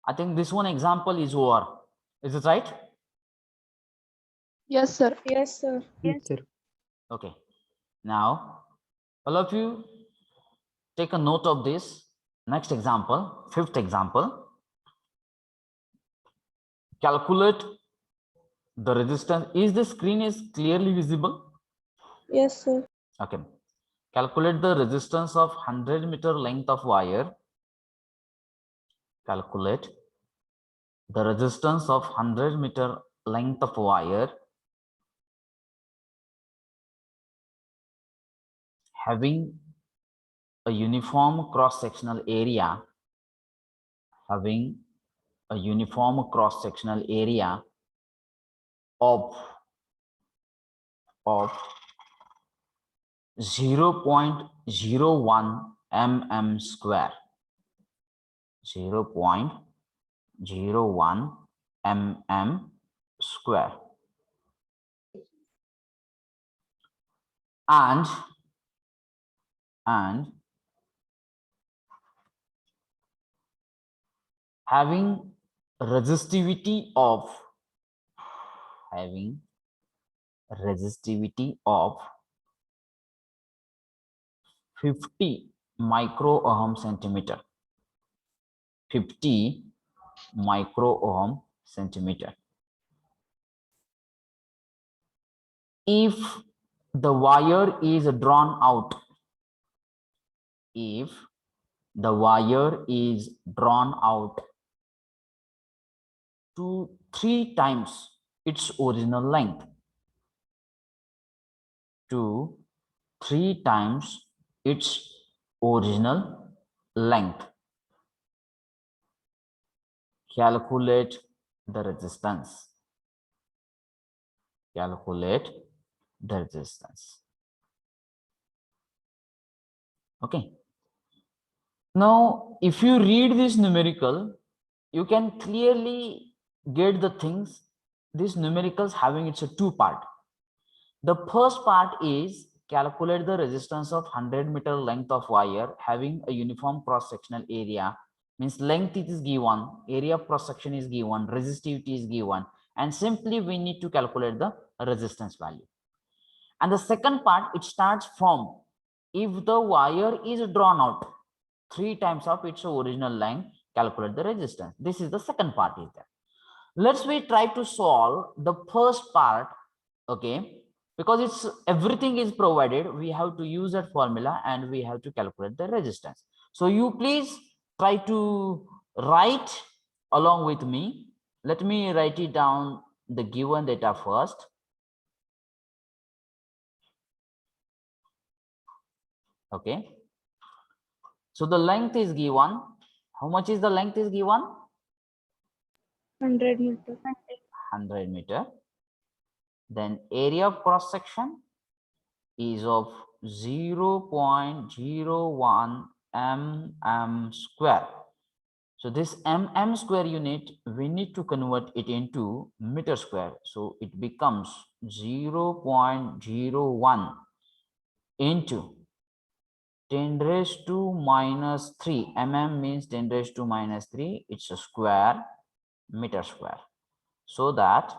I think this one example is over. Is it right? Yes, sir. Yes, sir. Yes, sir. Okay. Now, all of you take a note of this. Next example, fifth example. Calculate the resistance. Is the screen is clearly visible? Yes, sir. Okay. Calculate the resistance of 100-meter length of wire. Calculate the resistance of 100-meter length of wire having a uniform cross-sectional area, having a uniform cross-sectional area of 0.01 mm square. 0.01 mm square. And having resistivity of 50 micro ohm centimeter. 50 micro ohm centimeter. If the wire is drawn out, if the wire is drawn out to 3 times its original length, to 3 times its original length, calculate the resistance. Calculate the resistance. Okay. Now, if you read this numerical, you can clearly get the things. These numericals having its a two part. The first part is calculate the resistance of 100-meter length of wire having a uniform cross-sectional area. Means length it is given, area of cross-section is given, resistivity is given, and simply we need to calculate the resistance value. And the second part, it starts from if the wire is drawn out 3 times of its original length, calculate the resistance. This is the second part is there. Let's we try to solve the first part, okay, because it's everything is provided. We have to use that formula and we have to calculate the resistance. So you please try to write along with me. Let me write it down the given data first. Okay. So the length is given. How much is the length is given? 100 meter. 100 meter. Then area of cross section is of 0.01 mm square. So this mm square unit, we need to convert it into meter square. So it becomes 0.01 into 10 raised to minus 3. Mm means 10 raised to minus 3. It's a square, meter square. So that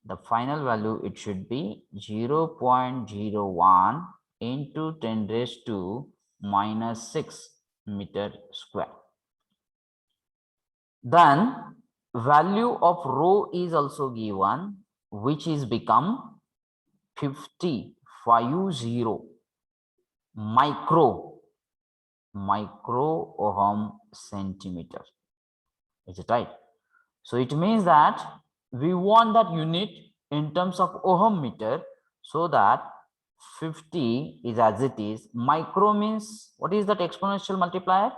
the final value, it should be 0.01 into 10 raised to minus 6 meter square. Then value of rho is also given, which is become 50 micro ohm centimeter. Is it right? So it means that we want that unit in terms of ohm meter, so that 50 is as it is. Micro means what is that exponential multiplier?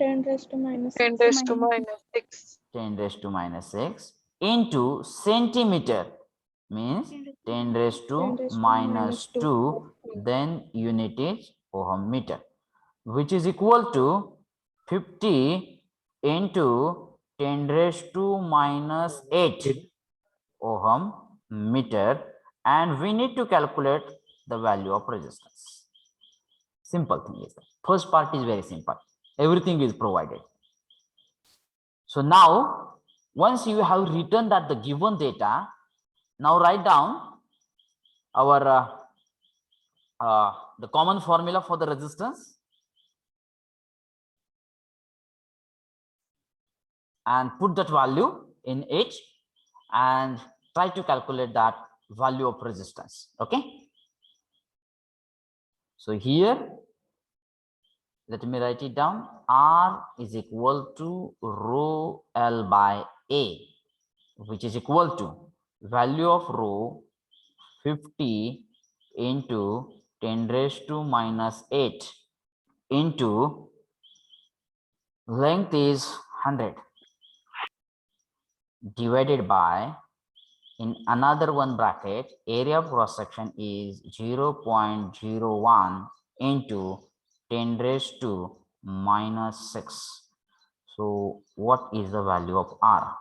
10 raised to minus 10 6. raised to minus 6. 10 raised to minus 6 into centimeter means 10 raised to 10 raised to minus 2, then unit is ohm meter, which is equal to 50 into 10 raised to minus 8 ohm meter, and we need to calculate the value of resistance. Simple thing is that. First part is very simple. Everything is provided. So now, once you have written that the given data, now write down our the common formula for the resistance and put that value in it and try to calculate that value of resistance. Okay. So here, let me write it down. R is equal to rho L by A, which is equal to value of rho 50 into 10 raised to minus 8 into length is 100 divided by, in another one bracket, area of cross section is 0.01 into 10 raised to minus 6. So what is the value of R?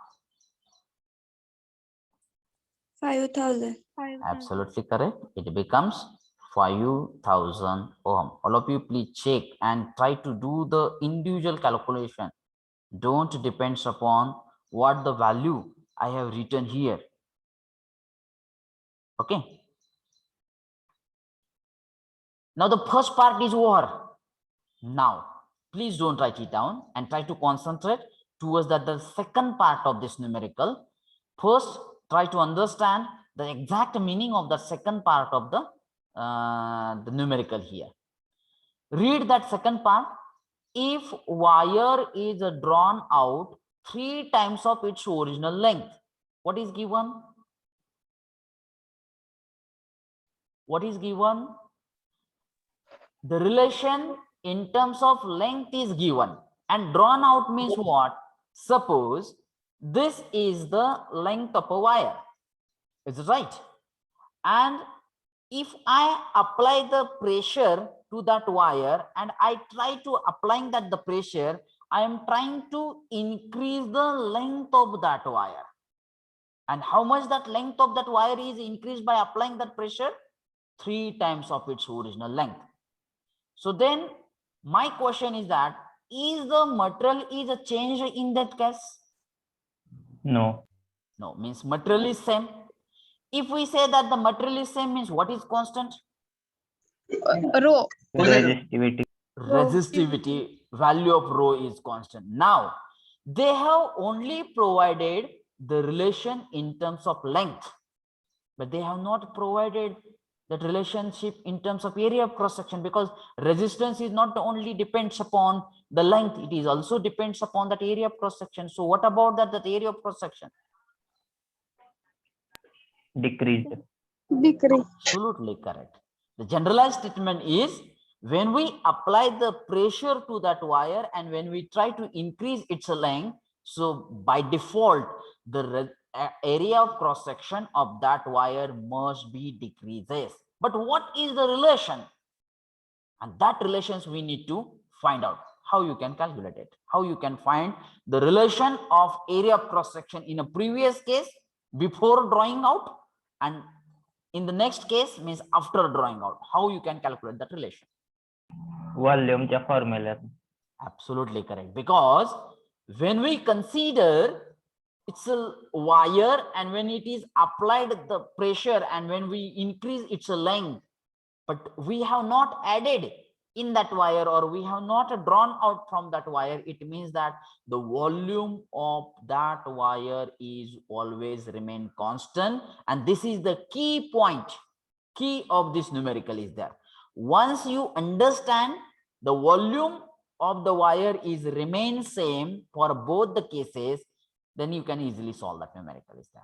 5,000. Absolutely correct. It becomes 5,000 ohm. All of you please check and try to do the individual calculation. Don't depend upon what the value I have written here. Okay. Now the first part is over. Now, please don't write it down and try to concentrate towards that the second part of this numerical. First, try to understand the exact meaning of the second part of the numerical here. Read that second part. If wire is drawn out 3 times of its original length, what is given? What is given? The relation in terms of length is given, and drawn out means what? Suppose this is the length of a wire. Is it right? And if I apply the pressure to that wire and I try to applying that the pressure, I am trying to increase the length of that wire. And how much that length of that wire is increased by applying that pressure? 3 times of its original length. So then my question is that, is the material is a change in that case? No. No, means material is same. If we say that the material is same, means what is constant? Rho. Resistivity. Resistivity, value of rho is constant. Now, they have only provided the relation in terms of length, but they have not provided that relationship in terms of area of cross section, because resistance is not only depends upon the length, it is also depends upon that area of cross section. So what about that area of cross section? Decreased. Decrease. Absolutely correct. The generalized statement is, when we apply the pressure to that wire and when we try to increase its length, so by default the area of cross section of that wire must be decreases. But what is the relation? And that relations we need to find out. How you can calculate it? How you can find the relation of area of cross section in a previous case before drawing out, and in the next case means after drawing out? How you can calculate that relation? Volumeच्या formula. Absolutely correct. Because when we consider it's a wire and when it is applied the pressure and when we increase its length, but we have not added in that wire or we have not drawn out from that wire, it means that the volume of that wire is always remain constant. And this is the key point, key of this numerical is there. Once you understand the volume of the wire is remain same for both the cases, then you can easily solve that numerical is there.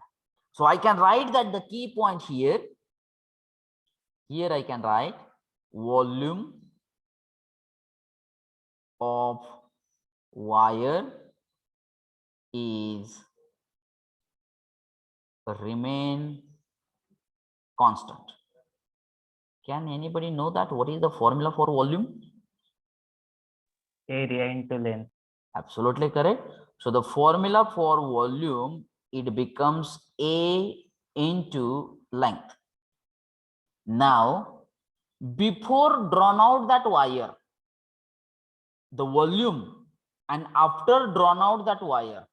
So I can write that the key point here. Here I can write volume of wire is remain constant. Can anybody know that what is the formula for volume? Area into length. Absolutely correct. So the formula for volume, it becomes A into length. Now, before drawn out that wire, the volume, and after drawn out that wire,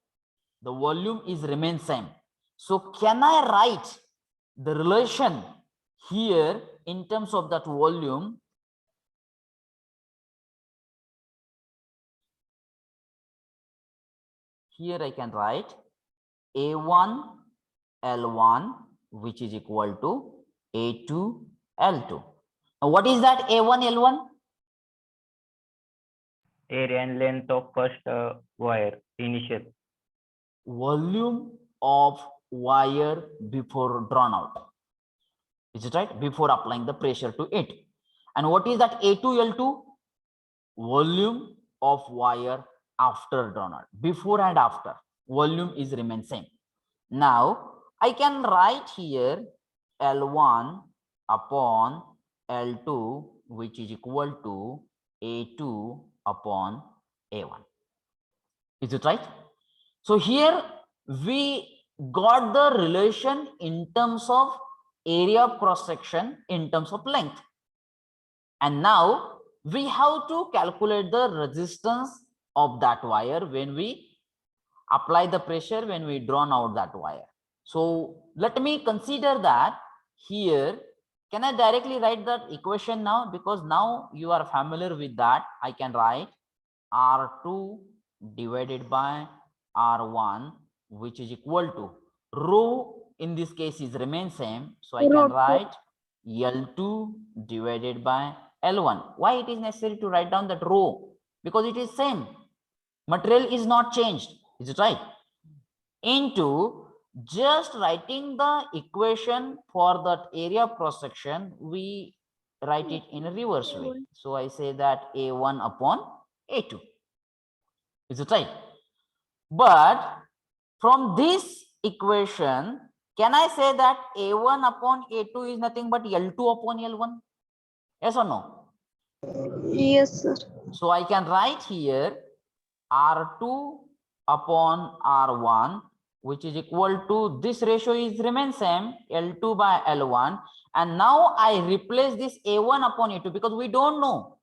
the volume is remain same. So can I write the relation here in terms of that volume? Here I can write A1 L1, which is equal to A2 L2. Now what is that A1 L1? Area and length of first wire, initial. Volume of wire before drawn out. Is it right? Before applying the pressure to it. And what is that A2 L2? Volume of wire after drawn out. Before and after, volume is remain same. Now I can write here L1 upon L2, which is equal to A2 upon A1. Is it right? So here we got the relation in terms of area of cross section in terms of length. And now we have to calculate the resistance of that wire when we apply the pressure, when we drawn out that wire. So let me consider that here. Can I directly write that equation now? Because now you are familiar with that. I can write R2 divided by R1, which is equal to rho in this case is remain same. So I can write L2 divided by L1. Why it is necessary to write down that rho? Because it is same. Material is not changed. Is it right? Into just writing the equation for that area of cross section, we write it in a reverse way. So I say that A1 upon A2. Is it right? But from this equation, can I say that A1 upon A2 is nothing but L2 upon L1? Yes or no? Yes, sir. So I can write here R2 upon R1, which is equal to, this ratio is remain same, L2 by L1. And now I replace this A1 upon A2 because we don't know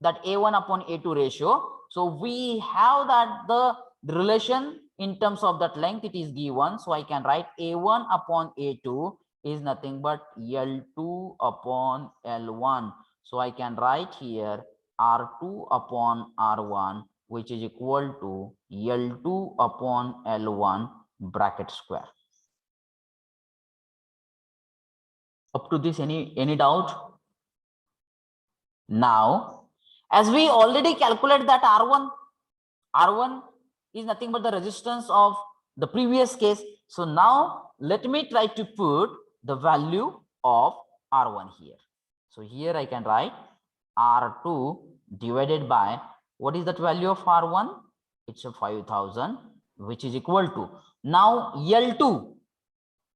that A1 upon A2 ratio. So we have that the relation in terms of that length, it is given. So I can write A1 upon A2 is nothing but L2 upon L1. So I can write here R2 upon R1, which is equal to L2 upon L1 bracket square. Up to this, any doubt? Now, as we already calculated that R1 is nothing but the resistance of the previous case. So now let me try to put the value of R1 here. So here I can write R2 divided by, what is that value of R1? It's a 5000, which is equal to, now L2,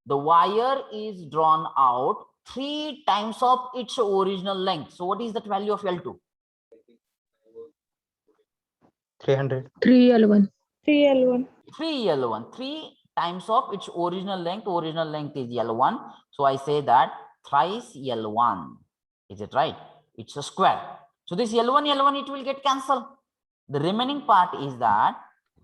the wire is drawn out 3 times of its original length. So what is that value of L2? 300. 3L1. 3L1. 3L1, 3 times of its original length. Original length is L1. So I say that thrice L1. Is it right? It's a square. So this L1, it will get cancelled. The remaining part is that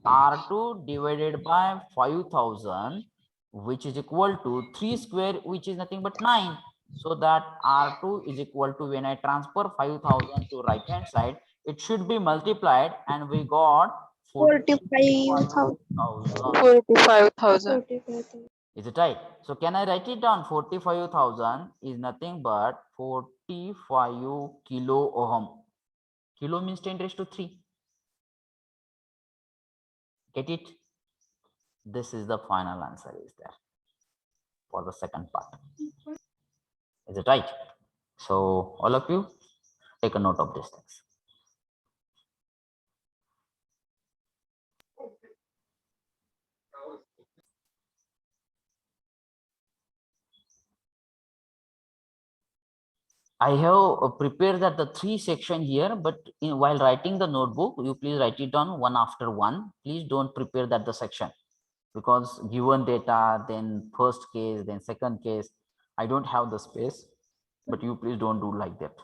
R2 divided by 5000, which is equal to 3 square, which is nothing but 9. So that R2 is equal to, when I transfer 5000 to right hand side, it should be multiplied, and we got 45,000. 45,000. Is it right? So can I write it down? 45,000 is nothing but 45 kilo ohm. Kilo means 10 raised to 3. Get it? This is the final answer is there for the second part. Is it right? So all of you take a note of these things. I have prepared that the 3 section here, but while writing the notebook, you please write it down one after one. Please don't prepare that the section, because given data, then first case, then second case, I don't have the space, but you please don't do like that.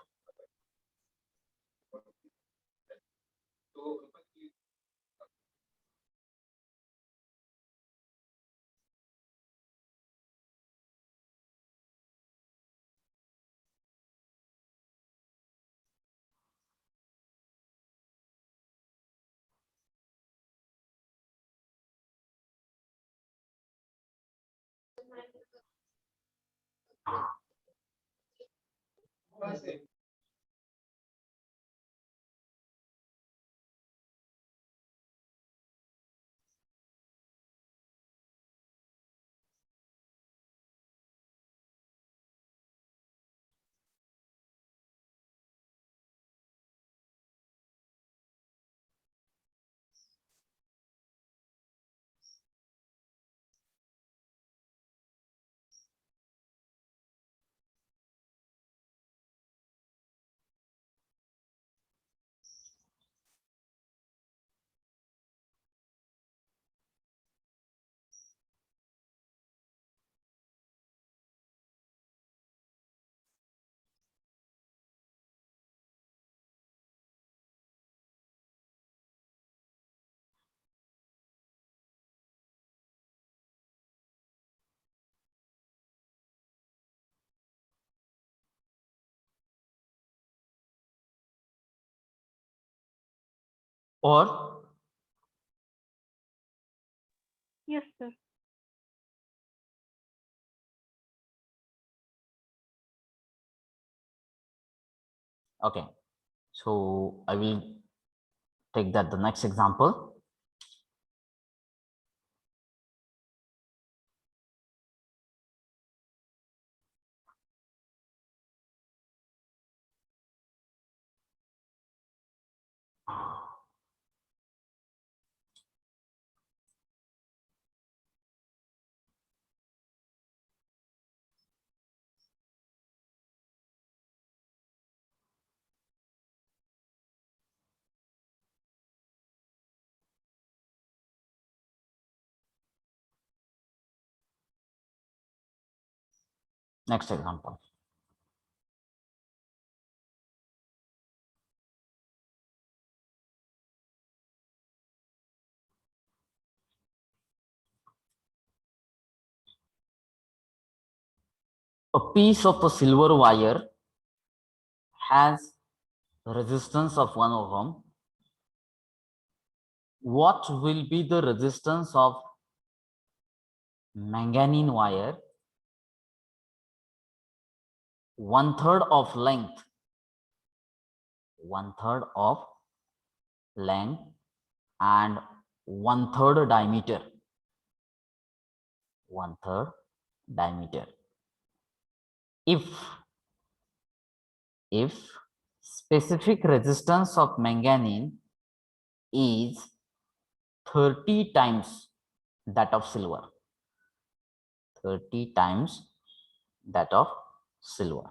Or Yes, sir. okay, so I will take that the next example. Next example. A piece of a silver wire has resistance of 1 ohm. What will be the resistance of manganese wire 1/3 of length, 1/3 of length and 1/3 diameter, 1/3 diameter? If specific resistance of manganese is 30 times that of silver, 30 times that of silver.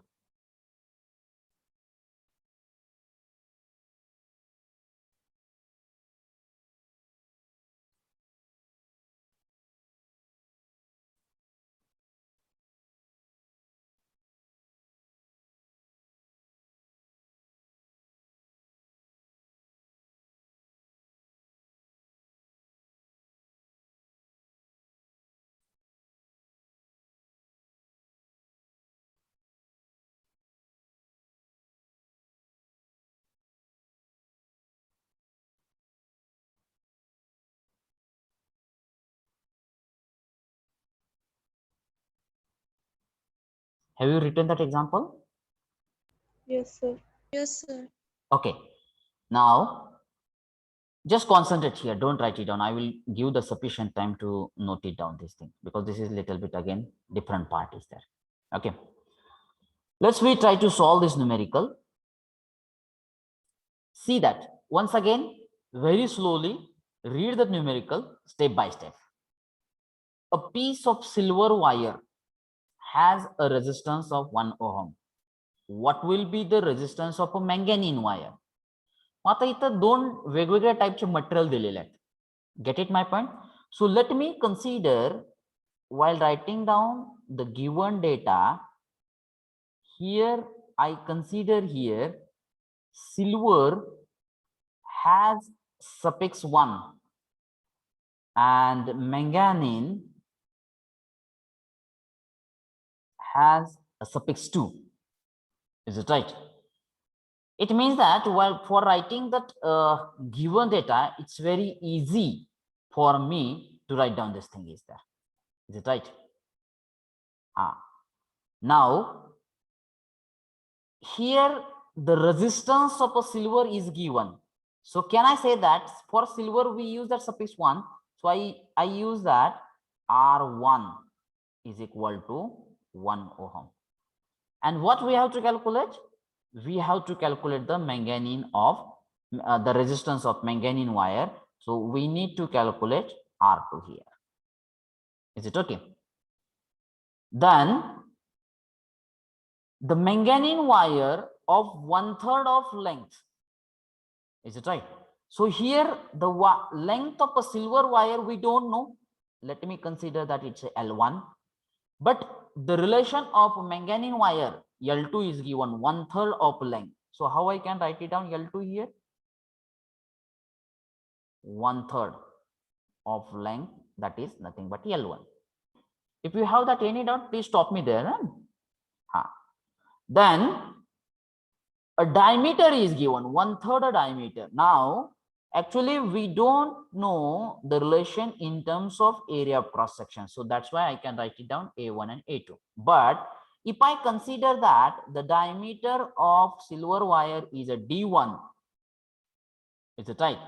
Have you written that example? Yes, sir. Yes, sir. Okay. Now, just concentrate here. Don't write it down. I will give the sufficient time to note it down, this thing, because this is little bit again different part is there. Okay. Let's we try to solve this numerical. See that once again, very slowly read the numerical step by step. A piece of silver wire has a resistance of 1 ohm. What will be the resistance of a manganese wire? आता इथं दोन वेगवेगळ्या टाइपचे material दिलेले आहेत. Get it my point? So let me consider, while writing down the given data, here I consider here silver has suffix 1 and manganese has a suffix 2. Is it right? It means that while for writing that given data, it's very easy for me to write down this thing is there. Is it right? Now, here the resistance of a silver is given. So can I say that for silver we use that suffix 1. So I use that R1 is equal to 1 ohm. And what we have to calculate? We have to calculate the manganese of the resistance of manganese wire. So we need to calculate R2 here. Is it okay? Then the manganese wire of 1/3 of length. Is it right? So here the length of a silver wire we don't know. Let me consider that it's L1. But the relation of manganese wire L2 is given 1/3 of length. So how I can write it down L2 here? 1/3 of length, that is nothing but L1. If you have that any doubt, please stop me there. Then a diameter is given 1/3 diameter. Now actually we don't know the relation in terms of area of cross section, so that's why I can write it down A1 and A2. But if I consider that the diameter of silver wire is a D1, is it right?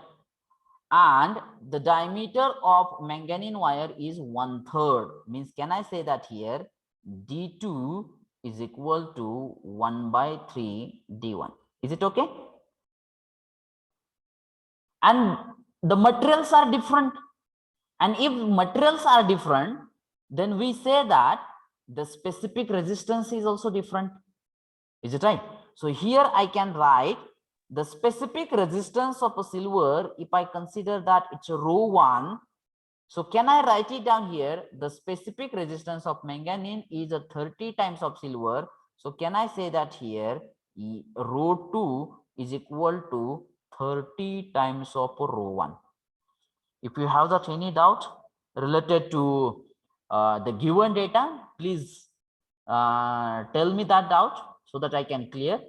And the diameter of manganese wire is 1/3, means can I say that here D2 is equal to 1/3 D1. Is it okay? And the materials are different. And if materials are different, then we say that the specific resistance is also different. Is it right? So here I can write the specific resistance of a silver, if I consider that it's a ρ1. So can I write it down here? The specific resistance of manganese is a 30 times of silver. So can I say that here ρ2 is equal to 30 times of ρ1? If you have that any doubt related to the given data, please tell me that doubt so that I can clear,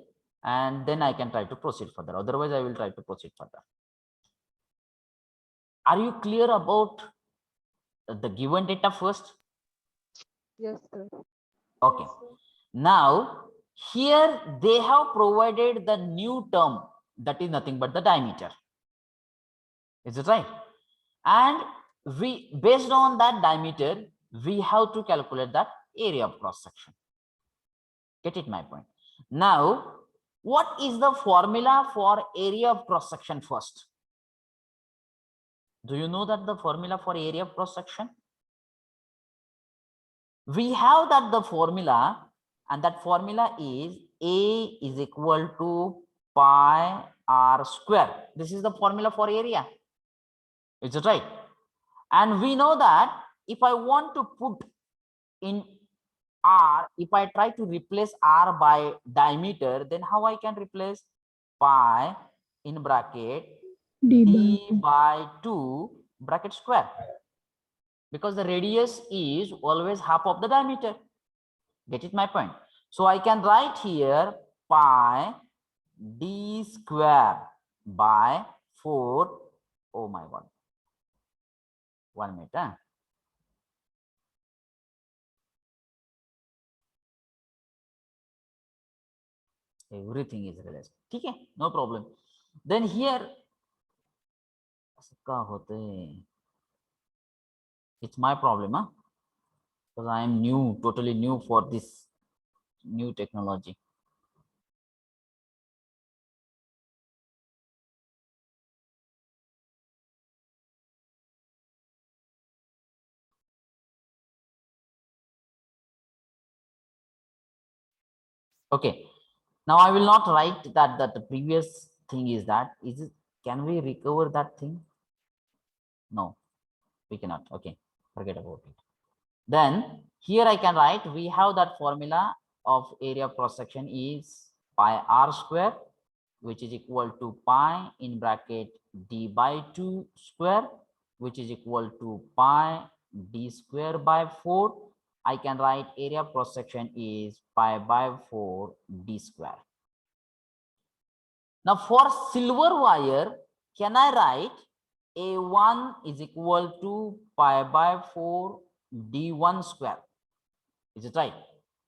and then I can try to proceed further. Otherwise, I will try to proceed further. Are you clear about the given data first? Yes, sir. Okay. Now, here they have provided the new term, that is nothing but the diameter. Is it right? And we, based on that diameter, we have to calculate that area of cross section. Get it my point? Now, what is the formula for area of cross section first? Do you know that the formula for area of cross section? We have that the formula, and that formula is A is equal to pi r square. This is the formula for area. Is it right? And we know that if I want to put in r, if I try to replace r by diameter, then how I can replace? Pi in bracket d by 2 bracket square, because the radius is always half of the diameter. Get it my point? So I can write here pi d square by 4. Oh my god, 1 minute. Everything is related. Okay, no problem. Then here it's my problem, huh? Because I am new, totally new for this new technology. Okay, now I will not write that the previous thing is that, is it, can we recover that thing? No, we cannot. Okay, forget about it. Then here I can write, we have that formula of area of cross section is pi r square, which is equal to pi in bracket d by 2 square, which is equal to pi d square by 4. I can write area of cross section is pi by 4 d square. Now for silver wire, can I write A1 is equal to pi by 4 D1 square? Is it right?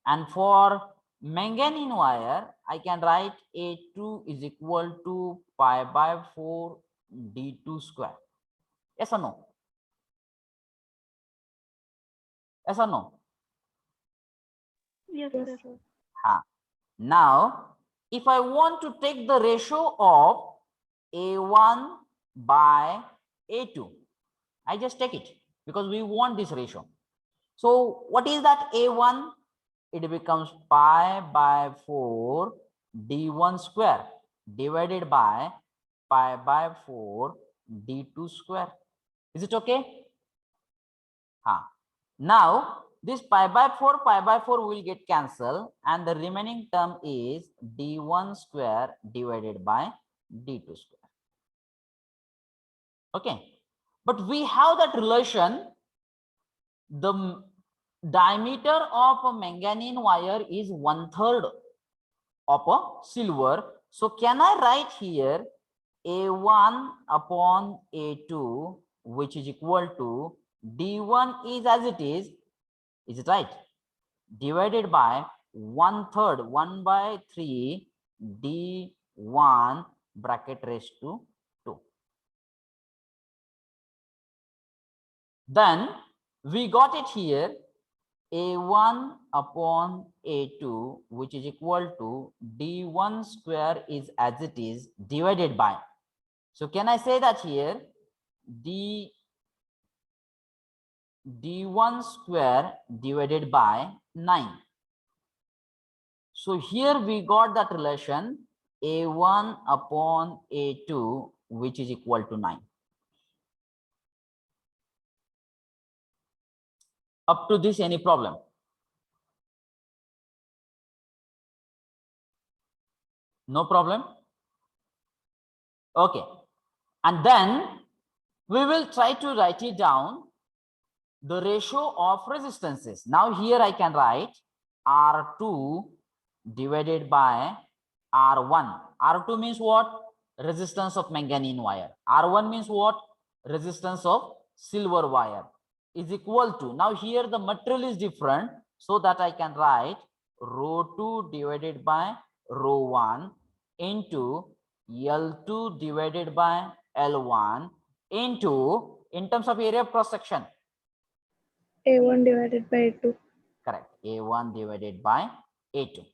And for manganese wire, I can write A2 is equal to pi by 4 D2 square. Yes or no? Yes or no? Yes, Yes, sir. sir. Now, if I want to take the ratio of A1 by A2, I just take it because we want this ratio. So what is that A1? It becomes pi by 4 D1 square divided by pi by 4 D2 square. Is it okay? Now this pi by 4 will get cancelled and the remaining term is D1 square divided by D2 square. Okay, but we have that relation. The diameter of a manganese wire is 1/3 of a silver. So can I write here A1 upon A2, which is equal to D1 is as it is it right? Divided by 1/3, 1/3 D1 bracket raised to 2. Then we got it here A1 upon A2, which is equal to D1 square is as it is divided by. So can I say that here D1 square divided by 9. So here we got that relation A1 upon A2, which is equal to 9. Up to this, any problem? No problem? Okay. And then we will try to write it down, the ratio of resistances. Now here I can write R2 divided by R1. R2 means what? Resistance of manganese wire. R1 means what? Resistance of silver wire is equal to. Now here the material is different, so that I can write rho 2 divided by rho 1 into L2 divided by L1 into, in terms of area of cross section, A1 divided by A2. correct, A1 divided by A2.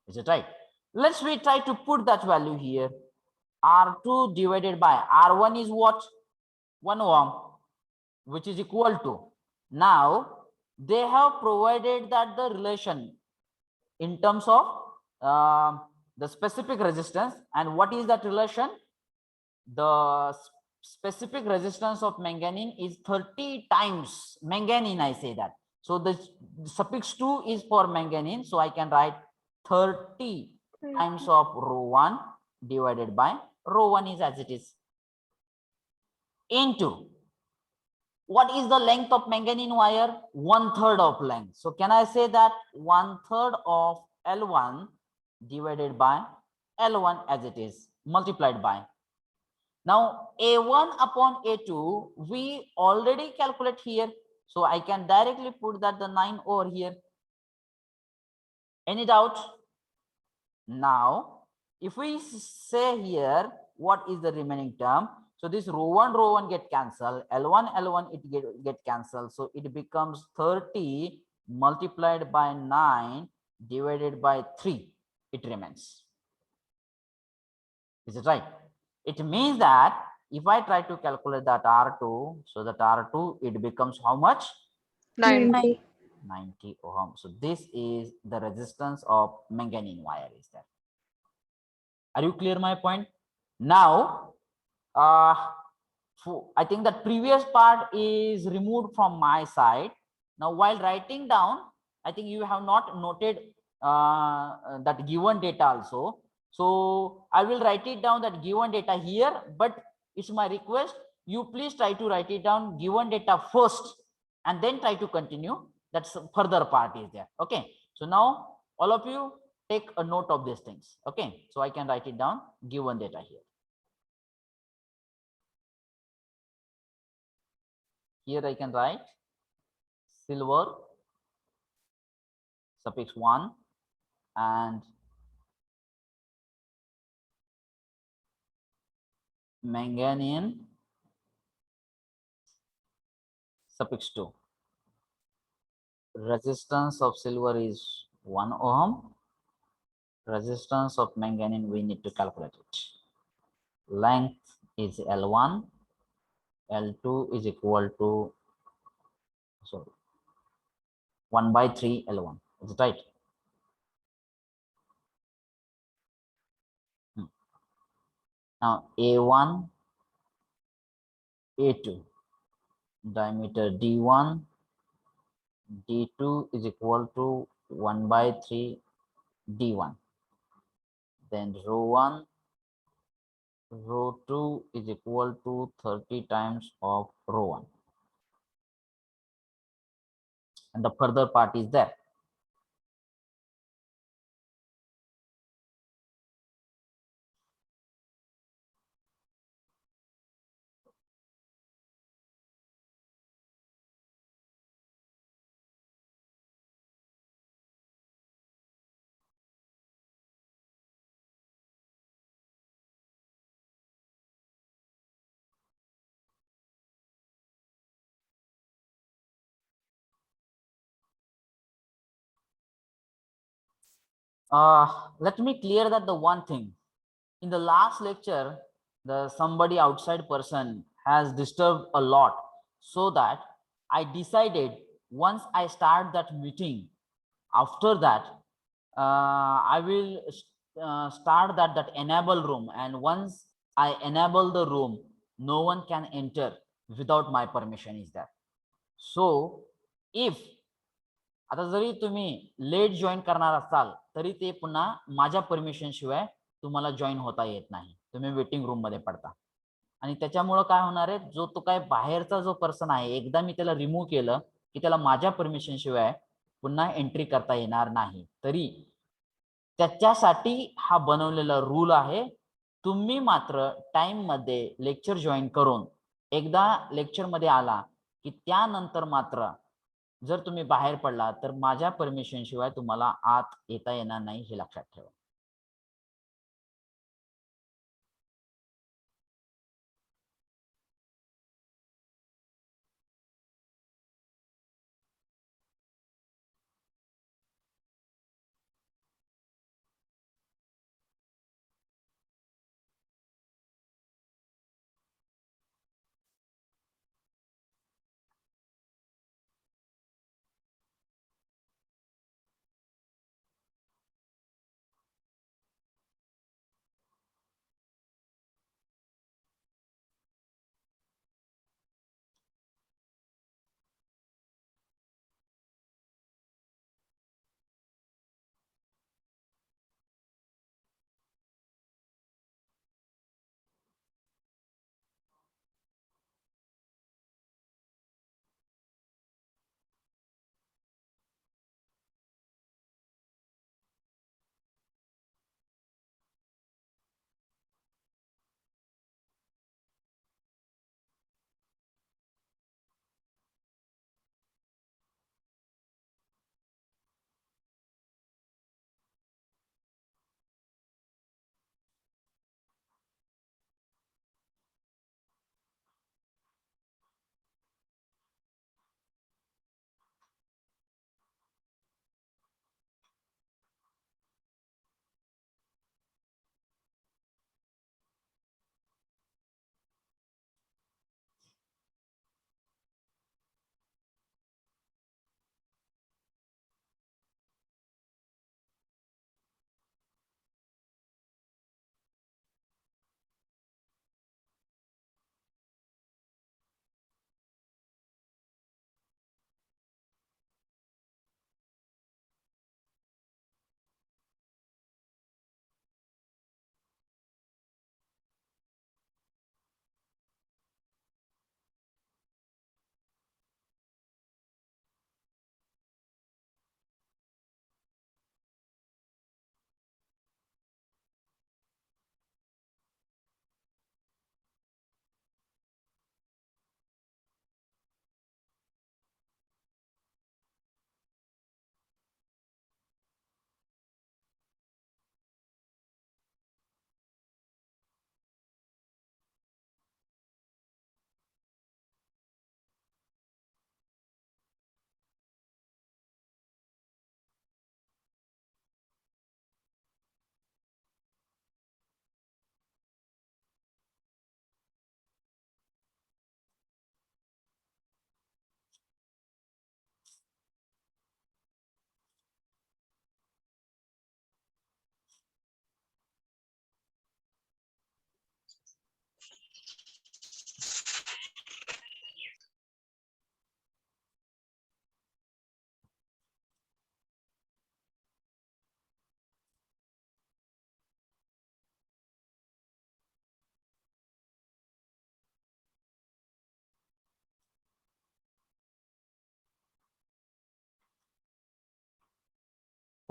Is it right? Let's we try to put that value here. R2 divided by R1 is what? 1 ohm, which is equal to. Now they have provided that the relation in terms of the specific resistance. And what is that relation? The specific resistance of manganese is 30 times manganese, I say that. So the suffix 2 is for manganese, so I can write 30 times of rho 1 divided by rho 1 is as it is, into what is the length of manganese wire? 1/3 of length. So can I say that 1/3 of L1 divided by L1 as it is, multiplied by. Now A1 upon A2 we already calculate here, so I can directly put that the 9 over here. Any doubt? Now if we say here what is the remaining term, so this rho 1 get cancelled, L1 it get cancelled, so it becomes 30 multiplied by 9 divided by 3, it remains. Is it right? It means that if I try to calculate that R2, so that R2 it becomes how much? 90. 90 ohm. So this is the resistance of manganese wire is there. Are you clear my point? Now I think that previous part is removed from my side. Now while writing down, I think you have not noted that given data also. So I will write it down that given data here, but it's my request you please try to write it down given data first and then try to continue. That's further part is there. Okay, so now all of you take a note of these things. Okay, so I can write it down given data here. Here I can write silver suffix 1 and manganese suffix 2. Resistance of silver is 1 ohm. Resistance of manganese we need to calculate it. Length is L1. L2 is equal to 1 by 3 L1. Is it right? Now A1, A2, diameter D1, D2 is equal to 1 by 3 D1. Then rho 1, rho 2 is equal to 30 times of rho 1. And the further part is there. Let me clear that the one thing. In the last lecture, the somebody outside person has disturbed a lot, so that I decided once I start that meeting, after that I will start that enable room, and once I enable the room, no one can enter without my permission is there. So if आता जरी तुम्ही late join करणार असाल तरी ते पुन्हा माझ्या permission शिवाय तुम्हाला जॉईन होता येत नाही, तुम्ही वेटिंग रूम मध्ये पडता. आणि त्याच्यामुळे काय होणार आहे, जो तो काय बाहेरचा जो पर्सन आहे, एकदा मी त्याला रिमूव्ह केलं की त्याला माझ्या परमिशन शिवाय पुन्हा एंट्री करता येणार नाही. तरी त्याच्यासाठी हा बनवलेला रूल आहे. तुम्ही मात्र टाइम मध्ये लेक्चर जॉईन करून एकदा लेक्चर मध्ये आला की त्यानंतर मात्र जर तुम्ही बाहेर पडला तर माझ्या परमिशन शिवाय तुम्हाला आत येता येणार नाही, हे लक्षात ठेवा.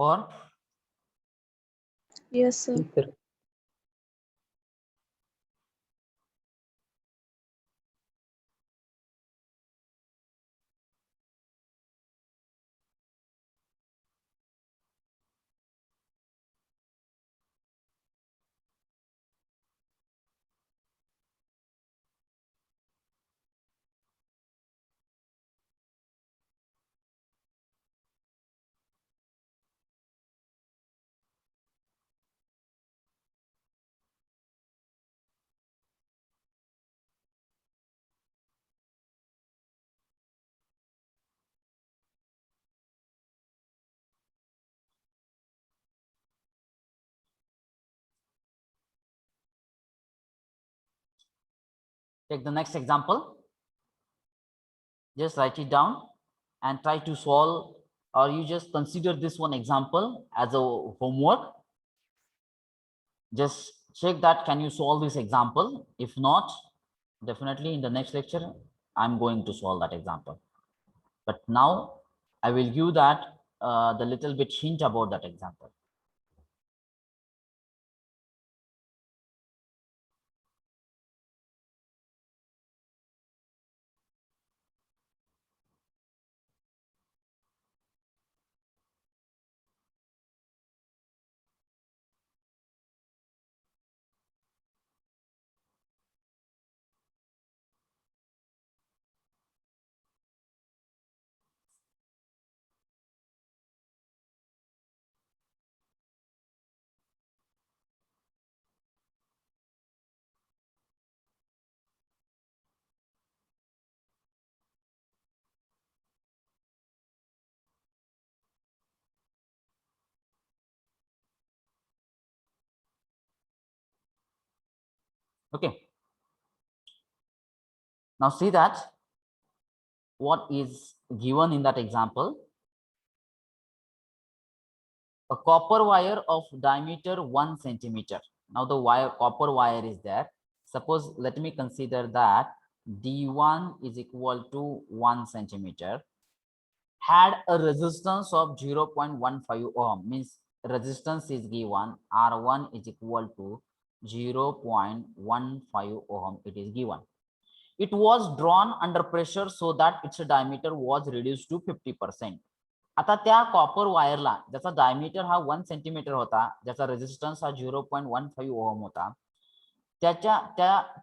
or Yes, sir. Yes, sir. take the next example. Just write it down and try to solve, or you just consider this one example as a homework. Just check that can you solve this example. If not, definitely in the next lecture I'm going to solve that example. But now I will give that the little bit hint about that example. Okay. Now see that what is given in that example. A copper wire of diameter 1 centimeter. Now the copper wire is there. Suppose let me consider that D1 is equal to 1 centimeter, had a resistance of 0.15 ohm, means resistance is given, R1 is equal to 0.15 ohm, it is given. It was drawn under pressure so that its diameter was reduced to 50%. आता त्या copper वायरला ज्याचा diameter हा 1 centimetre होता, ज्याचा resistance हा 0.15 ohm होता,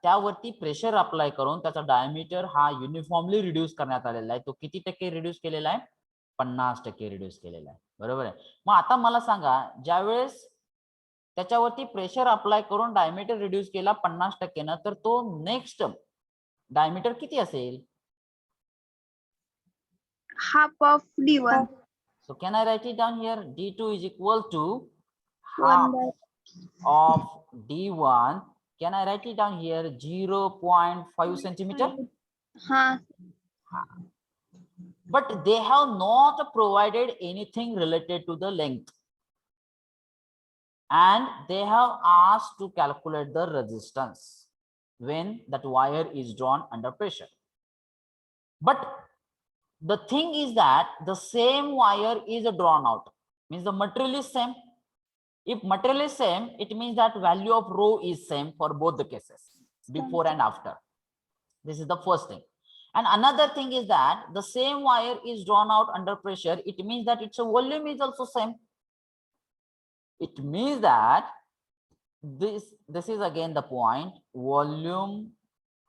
त्यावरती pressure apply करून त्याचा डायमीटर हा युनिफॉर्मली रिड्यूस करण्यात आलेला आहे. तो किती टक्के रिड्यूस केलेला आहे? 50% रिड्यूस केलेला आहे. बरोबर आहे. मग आता मला सांगा, ज्यावेळेस त्याच्यावरती प्रेशर अप्लाय करून डायमीटर रिड्यूस केला 50% न, तर तो नेक्स्ट डायमीटर किती असेल? Half of D1. So can I write it down here? D2 is equal to 1 half by of D1. Can I write it down here? 0.5 centimeter. But they have not provided anything related to the length. And they have asked to calculate the resistance when that wire is drawn under pressure. But the thing is that the same wire is drawn out, means the material is same. If material is same, it means that value of rho is same for both the cases, before and after. This is the first thing. And another thing is that the same wire is drawn out under pressure. It means that its volume is also same. It means that this is again the point, volume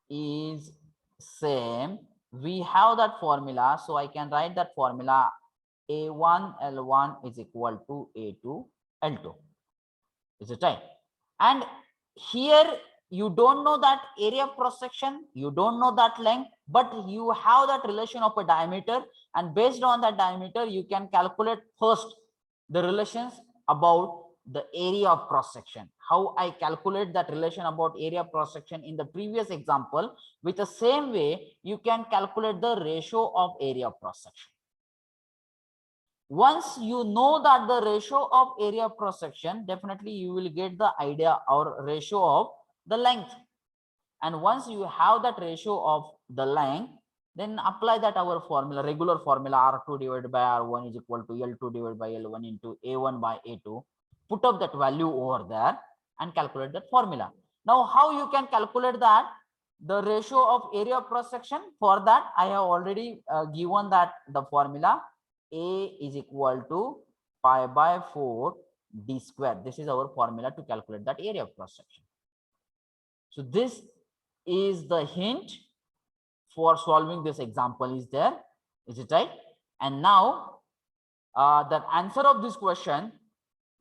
is same. We have that formula, so I can write that formula, A1 L1 is equal to A2 L2. Is it right? And here you don't know that area of cross section, you don't know that length, but you have that relation of a diameter, and based on that diameter you can calculate first the relations about the area of cross section. How I calculate that relation about area of cross section in the previous example, with the same way you can calculate the ratio of area of cross section. Once you know that the ratio of area of cross section, definitely you will get the idea or ratio of the length. And once you have that ratio of the length, then apply that our formula, regular formula, R2 divided by R1 is equal to L2 divided by L1 into A1 by A2. Put up that value over there and calculate that formula. Now, how you can calculate that? The ratio of area of cross section, for that I have already given that the formula A is equal to pi by 4 d square. This is our formula to calculate that area of cross section. So this is the hint for solving this example is there. Is it right? And now the answer of this question,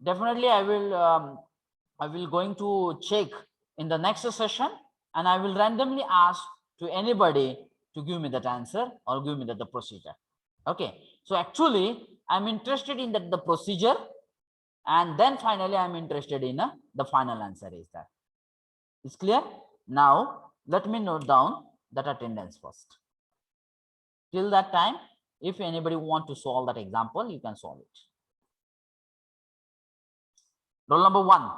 definitely I will going to check in the next session, and I will randomly ask to anybody to give me that answer or give me the procedure. Okay, so actually I'm interested in that the procedure, and then finally I'm interested in the final answer is that. Is clear? Now let me note down that attendance first. Till that time, if anybody want to solve that example, you can solve it. Roll number 1,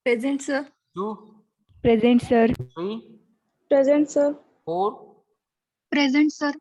Present, sir. 2, Present, sir. 3, Present, sir. 4, Present, sir.